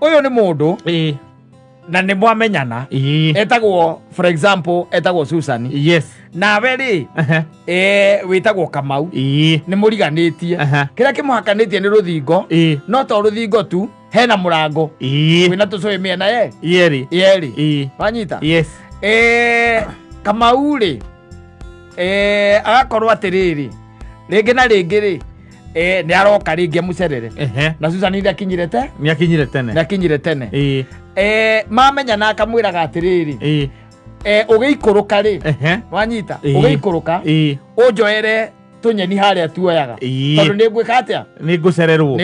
Uyu ni mundu na ni mwamenyana etagwo for example etagwo Susan. Yes. Nawe ri witagwo Kamau ni muriganitie kira kimuhakanitie ni ruthingo no to ruthingo tu hena murango wina tucui miena yeri wanyita. Yes. Kamau ri agakorwo atiriri ringi na ringi ri ni aroka ringi mucerere na Susan ni akinyire tene mamenyana akamwiraga atiriri ugiikuruka ri wanyita ugiikuruka unjoere tunyeni haria tuoyaga tondu ni ngwika atia ni ngucererwo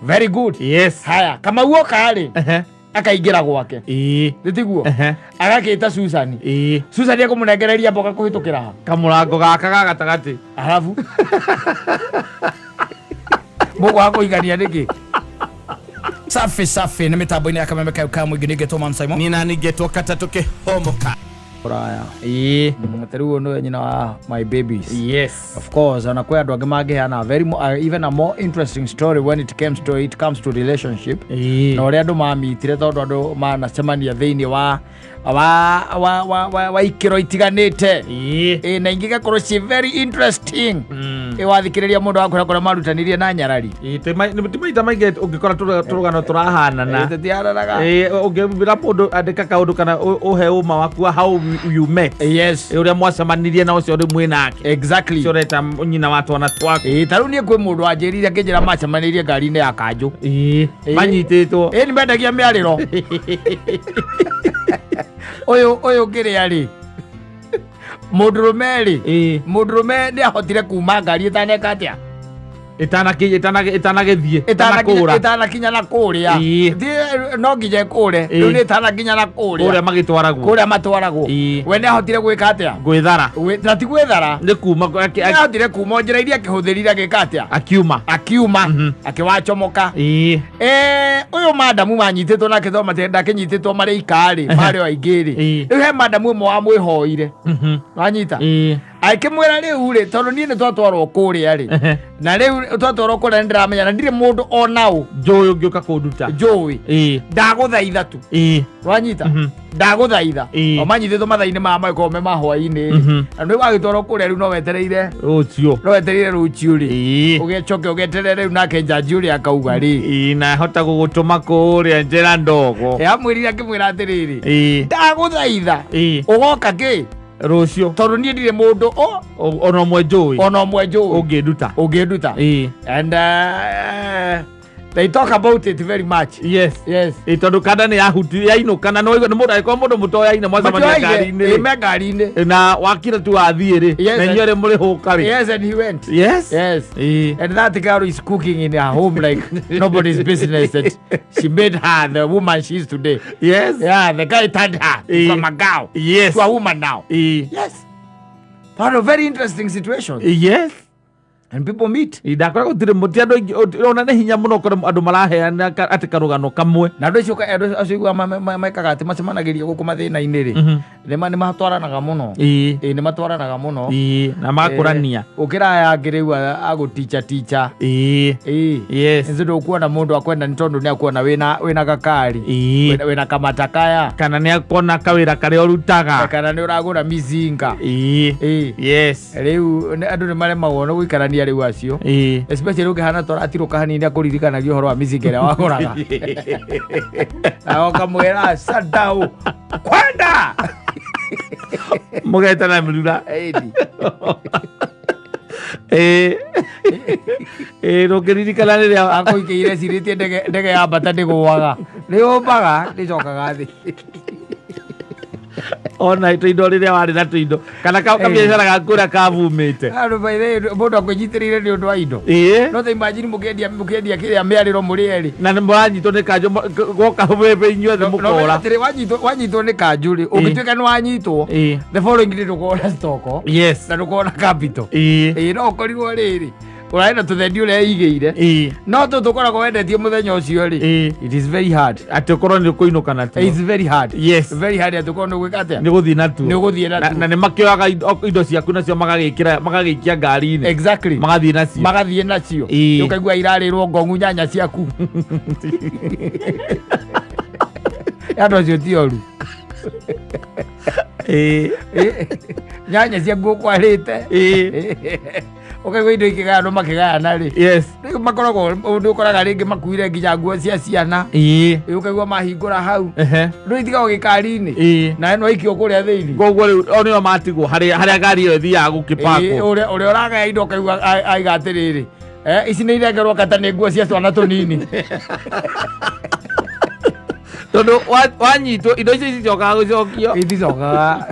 very good. Yes. Haya Kamau oka ri akaingira gwake nditiguo agakita Susan Susan akumunegereria mboga kuhitukira kamurango gaka gagatagati arabu mugo akuigania niki safi ni mitambo-ini ya Kameme Kauka mwingi nigetwo Mam Simon nina nigetwo Katatuke Homoka Raya Teru no nyina wa my babies. Yes. Of course anakuwa andu angi mangiheana very even a more interesting story when it comes to relationship. Na uri andu mamitire tondu andu manacemania thiini wa ikiro itiganite na ingi gakorwo ci very interesting wathikiriria mundu wakura kora marutanirie na nyarari timaita maingi ungikora turugano turahanana tutiaranaga ungibira mundu andika kaundu kana uhe uma waku how you met. Yes. Uria mwacemanirie na ucio ri mwinake. Exactly. Cio reta nyina wa twana twaku. Taru ni kwi mundu anjirire akijira macemanirie ngari-ini ya kanju manyititwo ni mendagia miariro uyu ngiria ri mundurume ni ahotire kuma ngari itaneka atia itanagithie itanakinya na kuria no nginya kure riu ni itanakinya na kuria matwaragwo we ni ahotire gwika atia gwithara na ti gwithara ni kuma ahotire kuma njira iria akihuthirire agika atia akiuma akiwachomoka uyu madamu manyititwo na kithoma ndakinyititwo mari ikari mari o aingiri riu he madamu mwe wa mwihoire wanyita aikimwira riu ri tondu ni twatwarwo kuria ri na riu twatwarwo kuria ndiramenya na ndire mundu onau njui ungiuka kunduta njui ndaguthaitha tu wanyita ndaguthaitha omanyithitwo mathaini ma maikome mahwa-ini na ndu wagitwarwo kuria riu no wetereire rucio ri ugechoke ugeterere riu nake njanji uria akauga ri na hota gugutuma kuria njira ndogo amwirire akimwira atiriri ndaguthaitha ugoka ki rucio tondu nie ndire mundu ono mwe njui unginduta and they talk about it very much. Yes. Tondu kada ni yahuti yainukana no ni mundu aiko mundu mutoyaine mwacemania ngari-ini na wakira tu athie ri na inyore muri huka ri. Yes, and he went. Yes. And that girl is cooking in her home like nobody's business. That she made her the woman she is today. Yes. Yeah, the guy turned her from a girl to a woman now. Yes. What a very interesting situation. Yes. And people meet. Idakora gutire muti andu ona ne hinya muno kora andu maraheana ati karugano kamwe na andu acio igua maikaga ati macemanagiria guku mathina-ini ri ni matwaranaga muno ni matwaranaga muno na magakurania ukiraya ngiriu aguticha yes ndio ukuona mundu akwenda ni tondu ni akuona wina gakari wina kamatakaya kana ni akuona kawira kare orutaga kana ni uragura mizinga yes riu andu ni maremagwo no guikarania riu acio especially ukihana tora atiruka hanini akuririkanagia uhoro wa mizinga iria waguraga na ukamwira sadau kwenda mugetana mirura rukiririkana riria akuikiire ciritie ndege ya mbata ndigwaga riumbaga ndicokaga thi ona tuindo riria wari na tuindo kana kabiacara gakura kavumite andu baire mundu akwinyitiriire ni undu wa indo no ta imagine mukendia kiria miariro muri eri na mwanyitwo ni kanjo goka bebe inyuothe mukora wanyitwo ni kanjuri ungituika ni wanyitwo the following day tukona stoko yes na tukona capital no ukorirwo riri uraenda tuthendi uria igire no tukoragwo wendetie muthenya ucio ri it is very hard ati ukorwo ni kuinuka na tu it's very hard yes very hard ati ukorwo ni gwika atia ni guthii na tu na ni makioaga indo ciaku nacio magagikia ngari-ini exactly magathii nacio ukaigua irarirwo ngongu nyanya ciaku andu acio ti oru nyanya ciaku kwarite ukaigua indo ikigayano makigayana ri yes makoragwo undu ukoraga ringi makuire nginya nguo cia ciana ukaigua mahingura hau ndu itigagwo gikari-ini na no ikio kuria thiini koguo riu onio matigwo haria ngari iyo thiaga gukipakwo uria uragaya indo ukaigua aiga atiriri ici nĩ irengerwo kata nĩ nguo cia twana tũnini tondu wanyitwo indo icio iticokaga gucokio iticokaga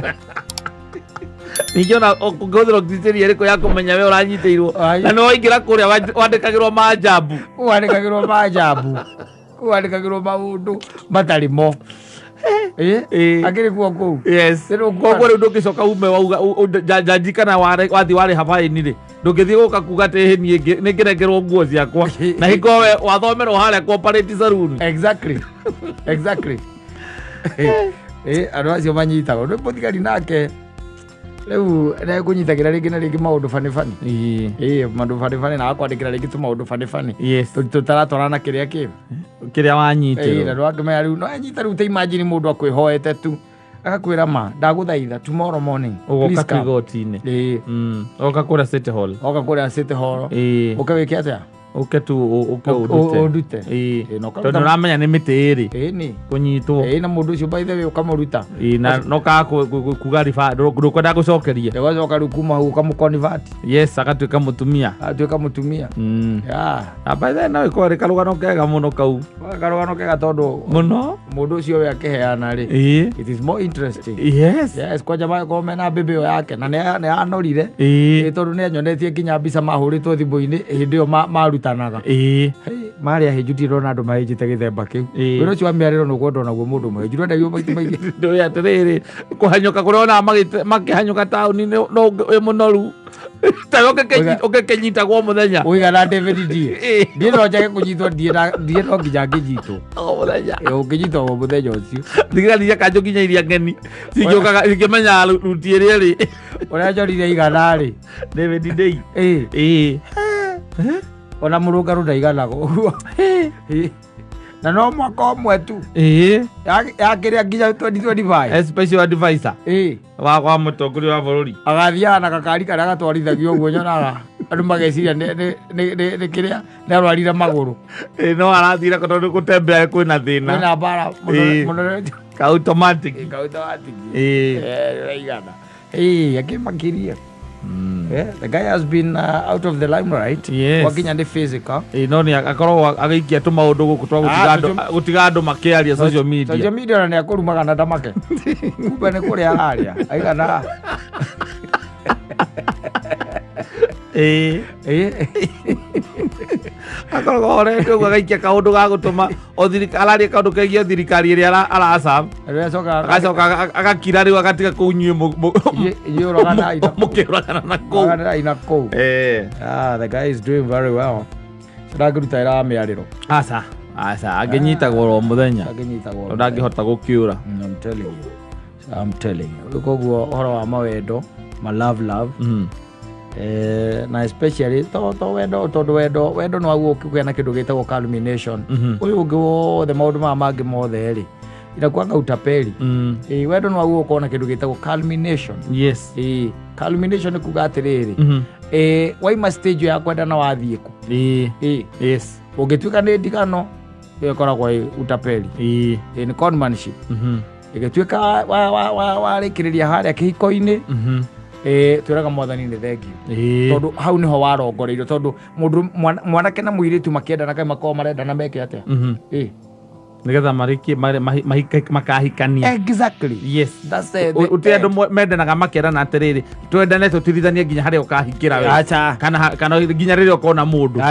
ningĩ ona ũngĩhũthĩra ngitĩri ĩrĩkũ ya kũmenya we ũranyitĩirwo na nĩ waingĩra kũrĩa wandĩkagĩrwo manjambu wandĩkagĩrwo maũndũ matarĩ mo akĩrĩ kuo kũu koguo rĩu ndũngĩcoka ume wauga njanji kana wathi warĩha baĩni rĩ ndũngĩthiĩ gũka kuga atĩ nĩ ngĩrengerwo nguo ciakwa na hingo we wathomerwo harĩa Cooperative Saloon exactly andũ acio manyitagwo nĩ mũthigari nake rĩu nĩekũnyitagĩra rĩngĩ na rĩngĩ maũndũ bani maũndũ bani na akwandĩkĩra rĩngĩ tũmaũndũ bani tũtaratwarana kĩrĩa wanyitĩrwo na ndwakĩmenya rĩu no anyita rĩu ta imagine mũndũ akwĩhoete tu agakwĩra ma ndagũthaitha tomorrow morning ũgoka tu igoti-inĩ ũgoka kũrĩa City Hall ũkawĩke atĩa uke tu udute tondu uramenya ni miti iri kunyitwo na mundu ucio by the way ukamuruta na no ka kuga rifa ndukwenda gucokeria ndagacoka riu kuma hau ukamuconvert yes agatuika mutumia by the way no ikore karugano kega muno kau karugano kega tondu muno mundu ucio we akiheana ri it is more interesting yes kwa jamaa gome na bibi yake na ne anorire tondu ne anyonetie kinya mbica mahuritwo thimu-ini hindi yo marutanaga maria hejutiro na andu mahejite githemba kiu wiro cio amiariro no kwenda naguo mundu mahejiro ndagio maiti maingi ndio atiriri kuhanyuka kuriona makihanyuka tauni no munoru tayoke kenyita gwo muthenya uigana David die no njage kunyitwo die no nginya ngijitwo muthenya unginyitwo gwo muthenya ucio thigari kanjo nginya iria ngeni cingiokaga ikimenya ruti iri ri uria njorire igana ri David Day ona murungaru ndaiganago na no mwaka umwe tu yakiria nginya 2025 special advisor wa mutongoria wa bururi agathiaga na gakari karia gatwarithagio uguo nyonaga andu mageciria ni kiria ni arwarire maguru no arathire tondu gutembea kwina thina kwina bara muno automatic igana akimakiria the guy has been out of the limelight wakinya ni physical no ni akorwo agaikia tu maundu guku gutiga andu makiaria social media na ni akurumaga na ndamake kumbe ni kuria aria aigana akorwo orete uga gaikia kaundu ga gutuma o thirikari kaundu kegie thirikari iria araca agacoka agakira riu agatiga kuu nyue mukiragana na kuu the guy is doing very well ndagiruta ira miariro aca anginyitagwo ro muthenya ndangihota gukiura I'm telling you koguo horo wa mawendo ma love na especially to wendo no aguo kugea na kindu gitagwo culmination uyu ungi wothe maundu mangi mothe ri inakuanga utapeli wendo no aguo kona kindu gitagwo culmination culmination ni kuga atiriri waima stage ya kwenda na wathie ku yes ungituika ni ndigano ikoragwo utapeli ni conmanship igituika warikiriria haria kihiko-ini twiraga mwathani ni thengio tondu hau niho warongoreirio tondu mundu mwanake na muiritu makiendana kai makorwo marendana meke atia nigetha makahikania exactly yes that's it uti andu mendanaga makiendana atiriri twendane tutirithanie nginya haria ukahikira we kana nginya riria ukona mundu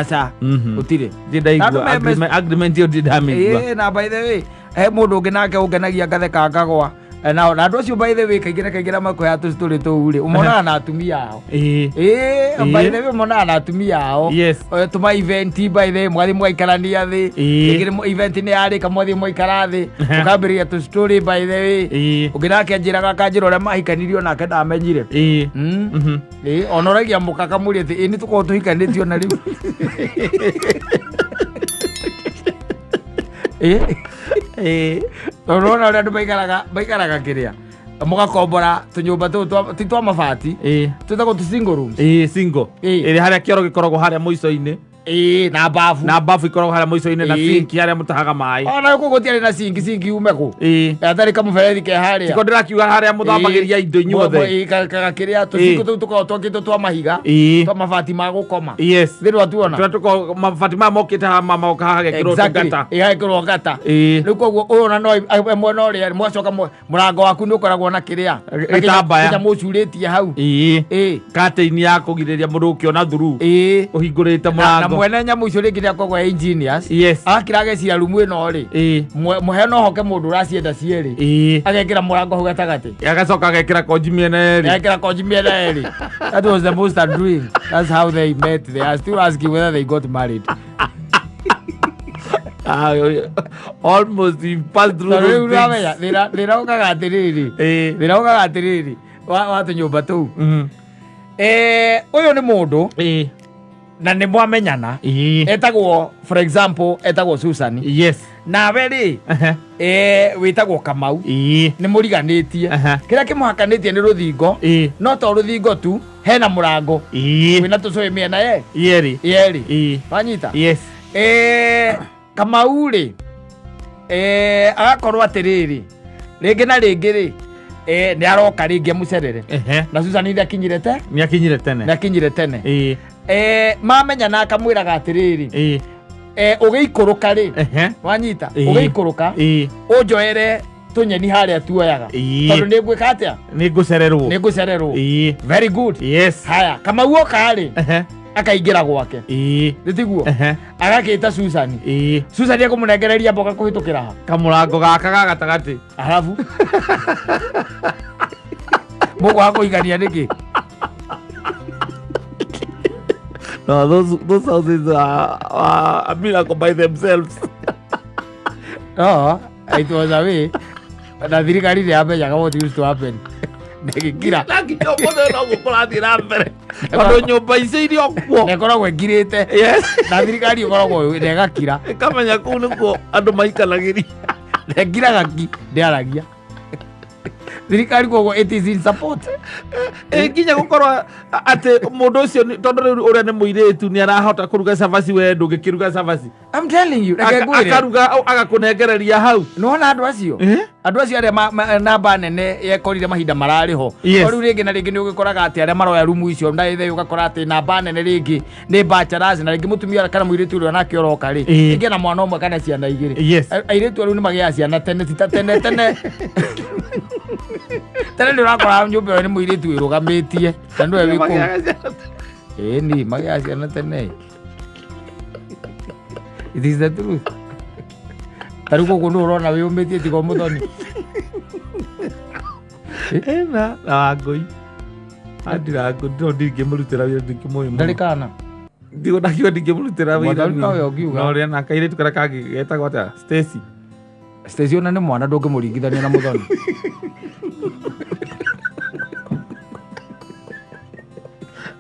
utire ndaigua agreement yo ndamigua na by the way mundu ungi nake ungenagia ngatheka ngagwa na andå acio by the way kaingä ra makoya tå citorä tå u rä å monaga na atumia ao by the way å monaga na atumia ao tå ma event by the way mwathi mwaikarania thä rä event nä yarä ka mwathi mwaikara thä å kambä rä ria tå citorä by the way å ngä nake njä raga kanjä ra å rä a mahikanirio nake ndamenyire ona å raigia må kaka må rä atä nä tå korwo tå hikanä tio na rä u Rona ũrĩa andũ maikaraga kĩrĩa mũgakombora tũnyũmba tũu ti twa mabati twĩtagwo tũ single rooms single ĩrĩ harĩa kĩoro gĩkoragwo harĩa mũico-inĩ na bafu ikoragwo harĩa mũico-inĩ na sink harĩa mũtahaga maĩ ona gũkũ gũtiarĩ na sink yume kũ atarĩ kamũberethi ke harĩa tiko ndĩrakiuga harĩa mũthambagĩria indo inyuothe kĩrĩa tũcingo tũu tũkoragwo twakĩtwo twa mahiga twa mabati ma gũkoma thĩ rwatuona tũrĩa tũkoragwo mabati maya mokĩte magoka hagekĩrwo ngata hagekĩrwo ngata rĩu koguo ũyũ ona no mwena ũrĩa mwacoka mũrango waku nĩ ũkoragwo na kĩrĩa gĩtambaya mũcurĩtie hau katĩini ya kũgirĩrĩria mũndũ ũkĩona thuru ũhingũrĩte mũrango mwene nyamå icio rä ngä rä akoragwo engineers agakira agecira rumu ä no rä mũhe no hoke må ndå å racienda cierä agekä ra må rango hau gatagatĩ agacoka agekä ra konji mĩena erĩ that was the most doing. That's how they met. They are still asking whether they got married. Almost you passed through those things. Nĩraugaga atĩrĩrĩ wa tũnyũmba tũu ũyũ nĩ mũndũ na nĩ mwamenyana etagwo for example etagwo Susan nawe rĩ wĩtagwo Kamau nĩ mũriganĩtie kĩrĩa kĩmũhakanĩtie nĩ rũthingo no to rũthingo tu hena mũrango wĩna tũcũĩ mĩena yerĩ wanyita Kamau rĩ agakorwo atĩrĩrĩ rĩngĩ na rĩngĩ rĩ nĩ aroka rĩngĩ mũcerere na Susan nĩakinyire tene mamenyana akamwĩraga atĩrĩrĩ ũgĩikũrũka rĩ wanyita ũgĩikũrũka ũnjoere tũnyeni harĩa tuoyaga tondũ nĩ ngwĩka atĩa nĩ ngũcererwo very good haya Kamau oka rĩ akaingĩra gwake tiguo agakĩta Susan ekũmũnengereria mboga kũhĩtũkĩra ha kamũrango gaka ga gatagatĩ arabu mũgwa kũigania nĩkĩ No, those houses are a miracle by themselves. No, it was a way. Na thirikari nĩ yamenyaga what used to happen. Ndĩgĩkira. Nginya ũmũthĩ no gũkora thiĩ na mbere. Tondũ nyũmba icio irĩ o kuo. Nĩ ĩkoragwo ĩkirĩte. Na thirikari ĩkoragwo na ĩgakira. Ĩkamenya kũu nĩkuo andũ maikanagĩria. Na ĩkiraga ki ndĩaragia. Thirikari koguo it is in support nginya gũkorwo atĩ mũndũ ũcio tondũ rĩu ũrĩa nĩ mũirĩtu nĩ arahota kũruga cabaci we ndũngĩkĩruga cabaci I'm telling you akaruga agakũnengereria hau nĩwona andũ acio arĩa namba nene yekorire mahinda mararĩ ho rĩu rĩngĩ na rĩngĩ nĩ ũgĩkoraga atĩ arĩa maroya rumu icio ndaithe ũgakora atĩ namba nene rĩngĩ nĩ bachelors na rĩngĩ mũtumia kana mũirĩtu ũrĩa nake ũroka rĩ rĩngĩ na mwana ũmwe kana ciana igĩrĩ airĩtu rĩu nĩ magĩaga ciana tene tene tene nĩ ũrakora nyũmba ĩyo nĩ mũirĩtu ĩrũgamĩtie na nĩwe wĩ kũu ĩni magĩaga ciana tene it is the truth tarĩu gũkũ nĩ ũrona wĩyũmĩtie tiga mũthoni na Wangũi Ndirangũ no ndingĩmũrutĩra wĩra ndingĩmũĩ ndarĩ kana ndakiuga ndingĩmũrutĩra wĩra no ũrĩa na kairĩtu karĩa kangĩ getagwo atĩa Stacy ona nĩ mwana ndũngĩmũringithania na mũthoni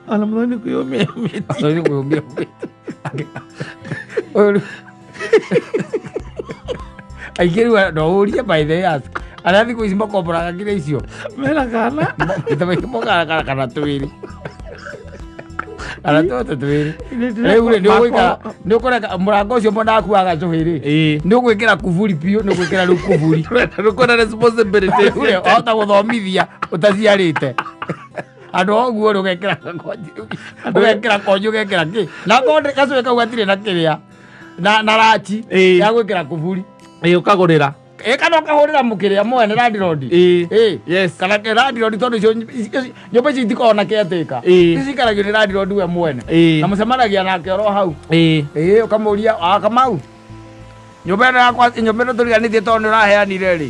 ana mũthoni kwĩyũmia aingĩ rĩu no ũrie by the way arĩa thikũ ici makomboraga nginya icio mena kana mokaga kana twĩrĩ kana tũtũ twĩrĩ rĩu nĩ ũkora mũrango ũcio mwena waku wa gacũhĩ rĩ nĩ ũgwĩkĩra kuburi piũ nĩ ũgwĩkĩra rĩu kuburi nĩkwona responsibility ota gũthomithia ũtaciarĩte andũ oguo rĩ ũgekĩra konji ũgekĩra kĩ na konde gacũhĩ kau gatirĩ na kĩrĩa na rachi ya gwĩkĩra kuburi ũkagũrĩra kana ũkahũrĩra mũkĩrĩa mwene landlord kana landlord tondũ icio nyũmba ici itikoragwo na caretaker icikaragio nĩ landlord we mwene na mũcemanagia nake oro hau ũkamũria Kamau nyumba ĩno yakwa nyumba ĩno tũriganĩtie tondũ nĩ ũraheanire rĩ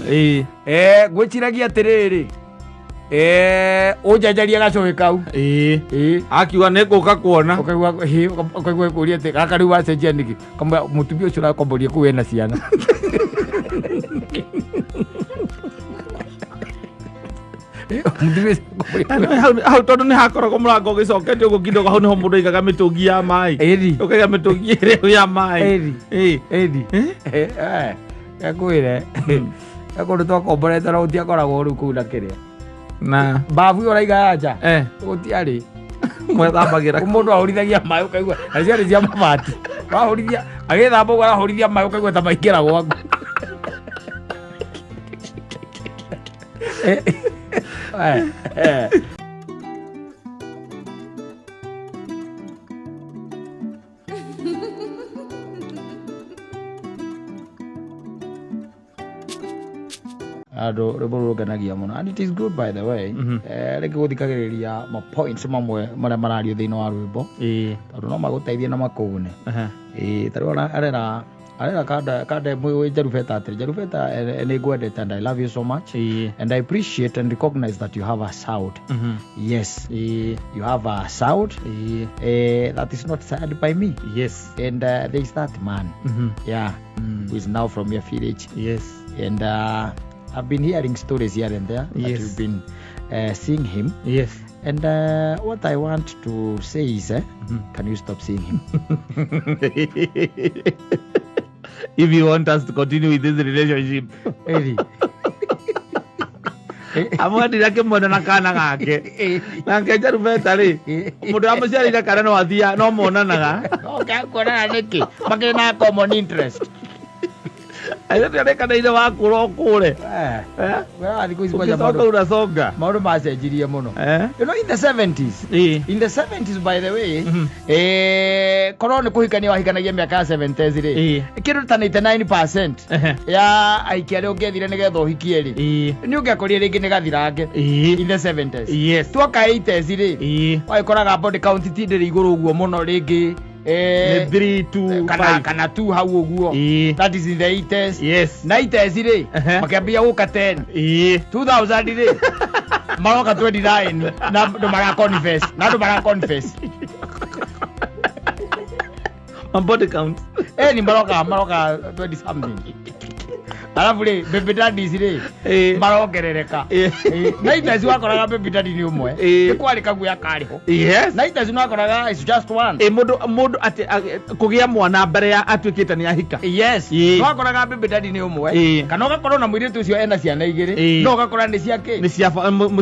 ngwĩciragia atĩrĩrĩ ũnjanjarie gacũĩ kau akiuga nĩ ngũka kuona ũkaigua kũria atĩ gaka rĩu wacenjia nĩkĩ mũtumia ũcio ũrakomboria kũu ena ciana hau tondũ nĩ hakoragwo mũrango ũgĩcoketio ũguo kidogo hau nĩho mũndũ aigaga mĩtũngi ya maĩ ũkaiga mĩtũngi ĩrĩa ya maĩ gakwĩre kũndũ twakomborete na gũtiakoragwo rĩu kũu na kĩrĩa na mbabu ĩyo ũraiga ya nja gũtiarĩ mwethambagĩra mũndũ ahũrithagia maĩ ũkaigua na ciarĩ cia mabati wahũrithia agĩthamba ũguo arahũrithia maĩ ũkaigua ta maingĩra gwaku andå rä mbå rå ngenagia må no and it is good by the way rä ngä gå thikagä rä ria ma points mamwe marä a marario thä inä wa rwä mbo tondå no magå teithie na makå ne tarä u arera kanda mwä Jarubeta atä Jarubeta nä ngwendete and I love you so much and I appreciate and recognize that you have a sound yes you have a sound that is not said by me yes and there is that man yeah who is now from your village yes and I've been hearing stories here and there that you've been seeing him yes and what I want to say is can you stop seeing him if you want us to continue with this relationship amwendire akĩmwenda na kana gake nake Jarubeta rĩ mũndũ amũciarĩire kana no athia no monanaga kuonana nĩkĩ makĩrĩ na common interest aĩrĩkanĩire wa kũra kũre ũrasonga maũndũ macenjirie mũno you know in the 70s by the way korwo nĩ kũhikania wahikanagia mĩaka ya 70s rĩ kĩndũ ta 99% ya aikia arĩa ũngĩethire nĩgetha ũhikie rĩ nĩ ũngĩakorire rĩngĩ nĩ gathirange in the 70s tuoka 80s rĩ wagĩkoraga body count tindĩrĩ igũrũ ũguo mũno rĩngĩ 3 2 kana 2 hau ũguo that is in the 80s 90s rĩ makĩambia gũka 10 2000 rĩ maroka 29 na andũ mara confess on body count ni maroka 20 something alafu rĩ baby daddies rĩ marongerereka na itesi wakoraga baby daddy nĩ ũmwe nĩ kwarĩ kaguya karĩho na itesi wakoraga is just one mũndũ atĩ kũgĩa mwana mbere ya atuĩkĩte nĩ ahika wakoraga baby daddy nĩ ũmwe kana ũgakorwo na mũirĩtu ũcio ena ciana igĩrĩ no ũgakora nĩ ciake nĩ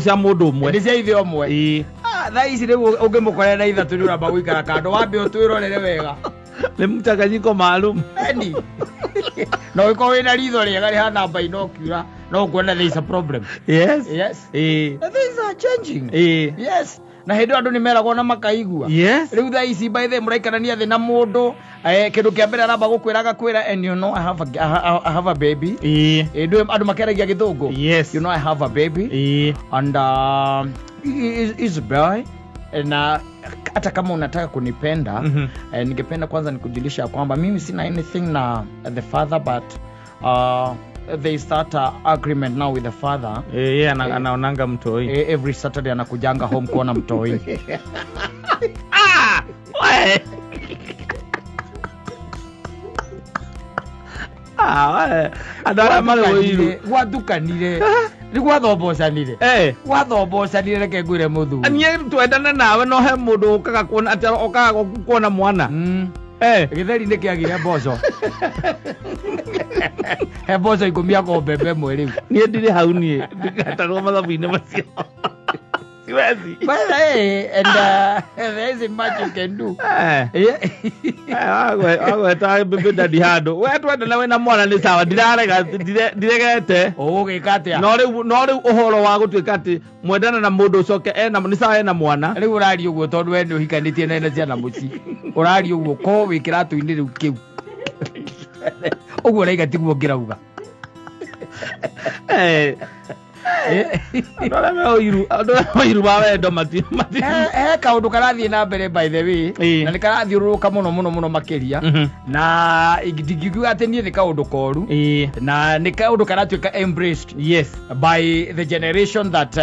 cia mũndũ ũmwe nĩ cia ithe ũmwe thaa ici rĩu ũngĩmũkorera na ithatũ nĩ ũramba gũikara kando wambe ũtwĩrorere wega nĩ mchanganyiko maalum no iko wina ritho rĩega rĩhana mbaino ũkiura no kuona there is a problem yes things are changing yes na hĩndĩ andũ nĩ meragwo na makaigua rĩu thaa ici by the mũraikarania thĩ na mũndũ kĩndũ kĩa mbere aramba gũkwĩra and you know I have a baby andũ makeragia gĩthũngũ you know I have a baby and is boy na hata kama unataka kunipenda ningependa kwanza nikujulisha kwamba mimi sina anything na the father but they start agreement now with the father anaonanga mtoi every Saturday anakujanga home kuona mtoi andara marũiru gwathukanire nĩ gwathobocanire gwathobocanire reke ngwĩre mũthuri niĩ twendane nawe no he mũndũ ũkaga kuona atĩ okaga kuona mwana gĩtheri nĩ kĩagire mboco he mboco ikũmi ako mbembe ĩmwe rĩu niĩ ndirĩ hau niĩ ngatarwo mathabu-inĩ macio But hey, and there isn't much you can do. Agweta baby daddy hando. We twenda na wena mwana ni sawa ndiregete. Gĩkatia. No rĩu ũhoro wa gũtuĩka atĩ mwendana na mũndũ ũcoke ni sawa ena mwana. Rĩu ũraria ũguo tondũ we nĩ ũhikanĩtie na ena ciana mũciĩ. Ũraria ũguo ko wĩ kĩratũ-inĩ rĩu kĩu. Ũguo ũraiga tiguo ngĩrauga. Ndora me oiru ba wendo mati kaundu karathie na mbere by the way na ni karathiururuka muno makiria na ingiuga ati nie ni kaundu koru na ni kaundu karatuika embraced by the generation that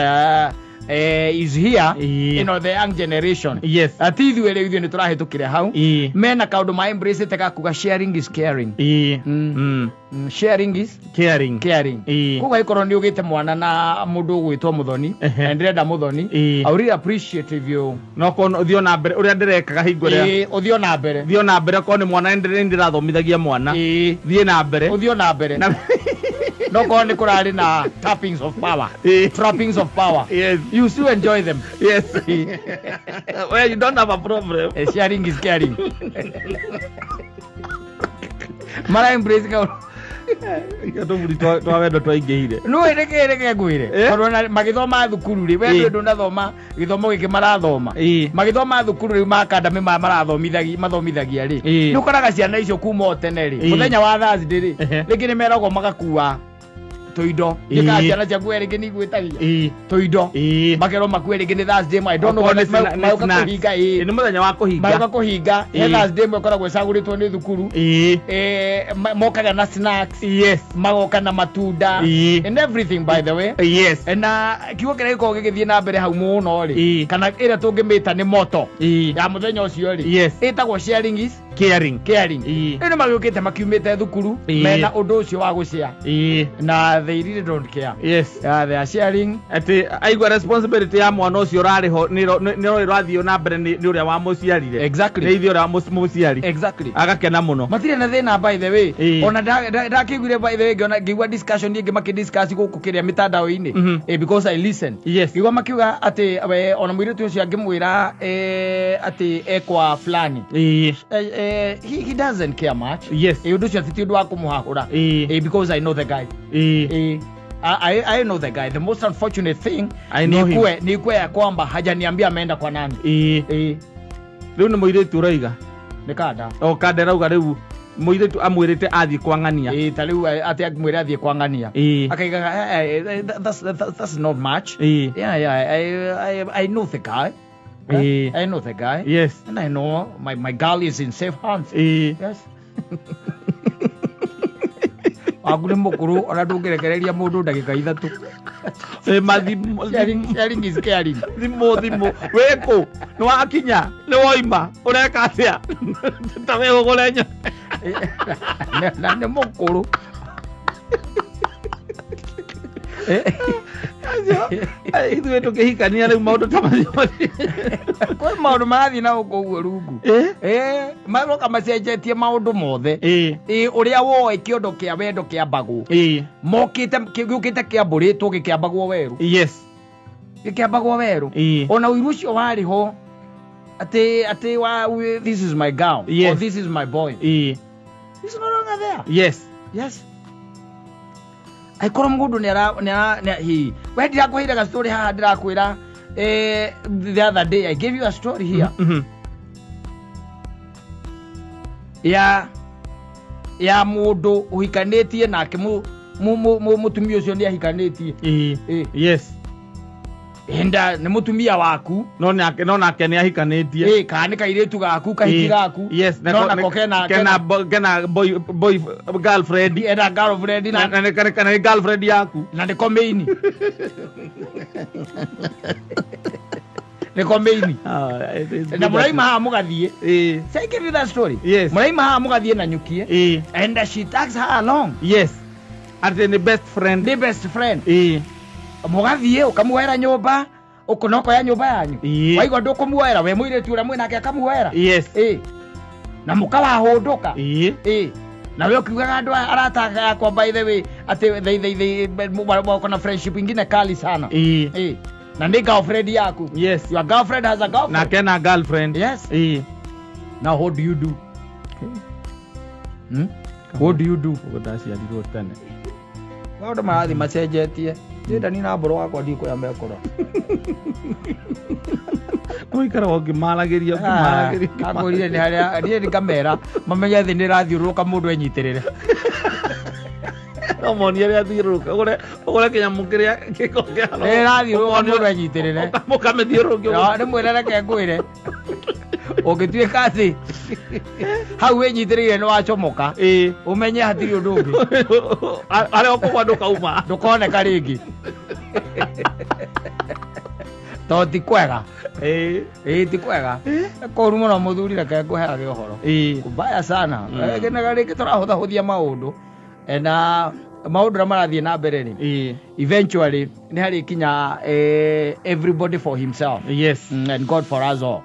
is here, you know, the young generation. Ati ithuĩ nĩ tũrahĩtũkire hau mena kaundu ma embrace te gakuga sharing is caring. Sharing is caring. Koguo ikorwo nĩ ũgĩte mwana na mũndũ ũgwĩtwo Muthoni and ndĩrenda Muthoni, I really appreciate you no kono ũthio na mbere ũrĩa ndĩrekaga hingo ĩrĩa ũthio na mbere kono nĩ mwana ndĩrathomithagia mwana thiĩ na mbere ũthio na mbere no kono nĩ kũrarĩ na trappings of power. You still enjoy them. Well, you don't have a problem. Sharing is caring. Mara embrace ka Gato muri twa wendo twaingĩhire. No reke ngwire. Korona magithoma thukuru ri we ndu ndathoma githomo giki marathoma. Magithoma thukuru ri makandami mathomithagia ri. Nĩ ũkoraga ciana icio kuma tene ri. Muthenya wa Thursday ri. Rĩngĩ nĩ meragwo magakua toindo gikaciana cia gwere gini gwitagia toindo makero makwere gini Thursday I don't know what kuhinga ni muthenya wa kuhinga Thursday mwekoragwo caguritwo ni thukuru mokaga na snacks magoka na matunda and everything by the way na kiugo kĩrĩa gĩkoragwo gĩgĩthiĩ na mbere hau mũno ri kana ĩrĩa tũngĩmĩta nĩ moto ya muthenya ũcio ri ĩtagwo sharing is caring ĩno magĩũkĩte makiumĩte thukuru mena ũndũ ũcio wa gũcia na they really don't care. They are sharing. Ati aigua responsibility ya mwana ũcio ũrarĩ ho nĩ ũrathiĩ na mbere nĩ ũrĩa wa mũciarire. Exactly. Nĩ ithuĩ ũrĩa mũciari. Exactly. Agakena mũno. Matirĩ na thĩna by the way. Ona ndakĩiguire by the way ngĩigua discussion ingĩ makĩdiscuss gũkũ kĩrĩa mitandao-inĩ because I listen. Ngĩigua makiuga atĩ ona mũirĩtu ũcio angĩmwĩra atĩ ekwa fulani. He doesn't care much. Ũndũ ũcio ti ũndũ wa kũmũhahũra. Because I know the guy. I know the guy. The most unfortunate thing ni ya kwamba hajaniambia ameenda kwa nani. Leo nĩ mũirĩtu ũraiga nĩ kanda kanda rauga rĩu mũirĩtu amwĩrĩte athiĩ kwa ng'ania ta rĩu atĩ amwĩre athiĩ kwa ng'ania akaiga that's not much. I know the guy. I know the guy. And I know my girl is in safe hands. Agule mukuru ona ndũngĩrekereria mũndũ ndagĩka 3 sharing is caring. Thimo weko nĩ wakinya nĩ woima ũreka atĩa ta we ũgũrenya na nĩ mũkũrũ ithuĩ tũkĩhikania rĩu maũndũ ta macio kwĩ maũndũ marathiĩ na gũkũ ũguo rungu maroka macenjetie maũndũ mothe ũrĩa woĩ kĩondo kĩa wendo kĩambagwo gĩũkĩte kĩambũrĩtwo gĩkĩambagwo werũ gĩkĩambagwo werũ ona ũiru ũcio warĩ ho atĩ this is my girl or this is my boy it's no longer there. Aikoro mũndũ nĩ we ndirakwĩra ga story haha ndirakwĩra the other day I gave you a story here ya mũndũ ũhikanĩtie nake mũtumia ũcio nĩ ahikanĩtie enda nĩ mũtumia waku no nake nĩ ahikanĩtie kana nĩ kairĩtu gaku kahiki gaku no nako kena boy girlfriend enda girlfriend na nĩ girlfriend yaku na nĩ komeini nĩ komeini na mũraima haha mũgathiĩ say give you that story mũraima haha mũgathiĩ na nyukie and she tags her along atĩ nĩ best friend mũgathiĩ ũkamuoera nyũmba ũkonokoya nyũmba yanyu waigua ndũkũmuoera we mũirĩtu ũrĩa mwĩnake akamuoera na mũkawahũndũka na we ũkiugaga andũ arataga yakwa by the way atĩ wakona friendship ingine kali sana na nĩ girlfriend yaku your girlfriend has a girlfriend na kena girlfriend now what do you do what do you do ũdaciarirwo tene maũndũ marathi macenjetie ndani na mboro wakwa ndiko ya mekora Kuikara ũngĩmaragĩria akũrire nĩ harĩa ndiye ngamera mamenye thĩ nĩ rathiũrũrũka mũndũ enyitirĩre no moni aria thiruruka ugure kinyamukiria kikokia rathiuruka mundu anyitirire mukame thiruruka ni mwira reke ngwire ugituika ati hau winyitirire ni wacomoka umenye hatiri undu ungi aria ukugwa ndukauma ndukoneka ringi to ti kwega ti kwega koru muno muthuri reke nguheage uhoro mbaya sana ginaga ringi turahutha huthia maundu na maundu na marathie na mbere ni eventually ni hari kinya everybody for himself and God for us all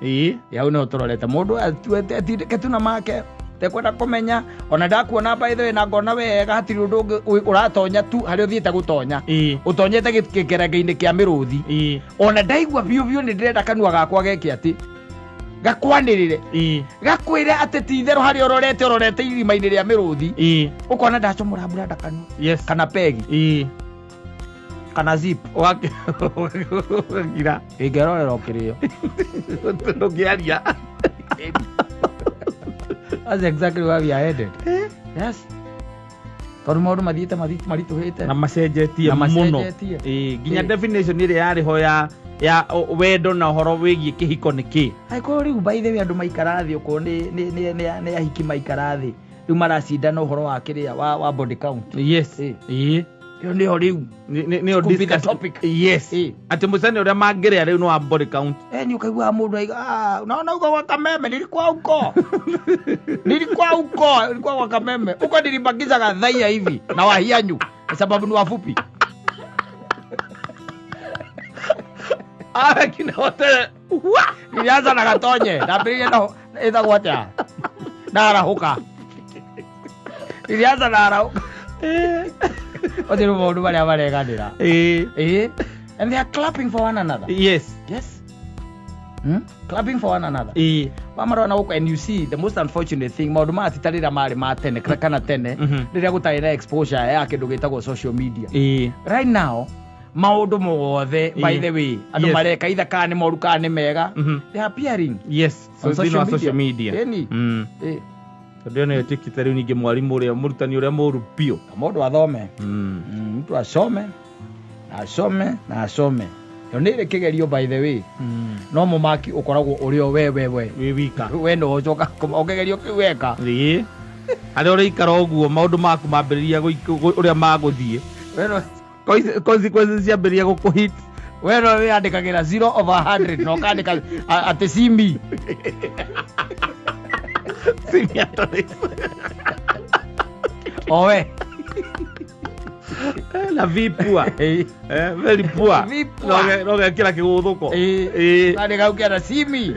yau no turorete mundu atuete tuna make tekwenda kumenya ona ndakuona by the way na ngona wega hatiri undu uratonya tu hari uthiete gutonya utonyete gikerengeini kia miruthi ona ndaigua biu ni ndirenda kanua gakwa geke ati gakwanirire gakwire ati tithero hari ororete irima-ini ria miruthi ukona ndacomora mbura ndakanu kana pegi kana zip gira ingerorera ukirio ndugiaria. That's exactly where we are headed. Yes. Tondu maundu mathiite marituhite na macenjetie muno nginya definition ire yari ho ya wendo na horo wigie kihiko niki aiko riu by the way andu maikara thi uko ni ahiki maikara thi riu maracinda no horo wa kiria wa body count. Yes yo ni ho riu ni o discuss topic. Yes ati musani uria mangiria riu no wa body count ni ukaigua mundu aiga no uko kwa kameme nilikuwa huko nilikuwa kwa kameme uko nilibakiza kadhaia hivi na wahianyu sababu ni wafupi kina wote nilianza na gatonye na pili no ita gwacha na arahuka nilianza na arahuka odiru mundu baria bareganira and they are clapping for one another. Yes clapping for one another wamarona guko. And you see the most unfortunate thing maundu matitarira mari ma tene kana tene riria gutari na exposure ya kindu gitagwo social media right now maundu mothe by the way andu mareka itha kana ni moru kana ni mega they are appearing so social media ndio ni tikita riu ninge mwalimu uria murutani uria muru pio mundu athome mtu asome yo nire kigerio by the way no mumaki ukoragwo urio wewe wi wika we no ucoka okegerio kiweka ari uri ikara oguo maundu maku mambiriria uria maguthie consequences ciambiria gukuhit we no wandikagira 0/100 no kandika ati simi simi atore owe la vie poor very poor no kila kiguthuko kandika ukiara simi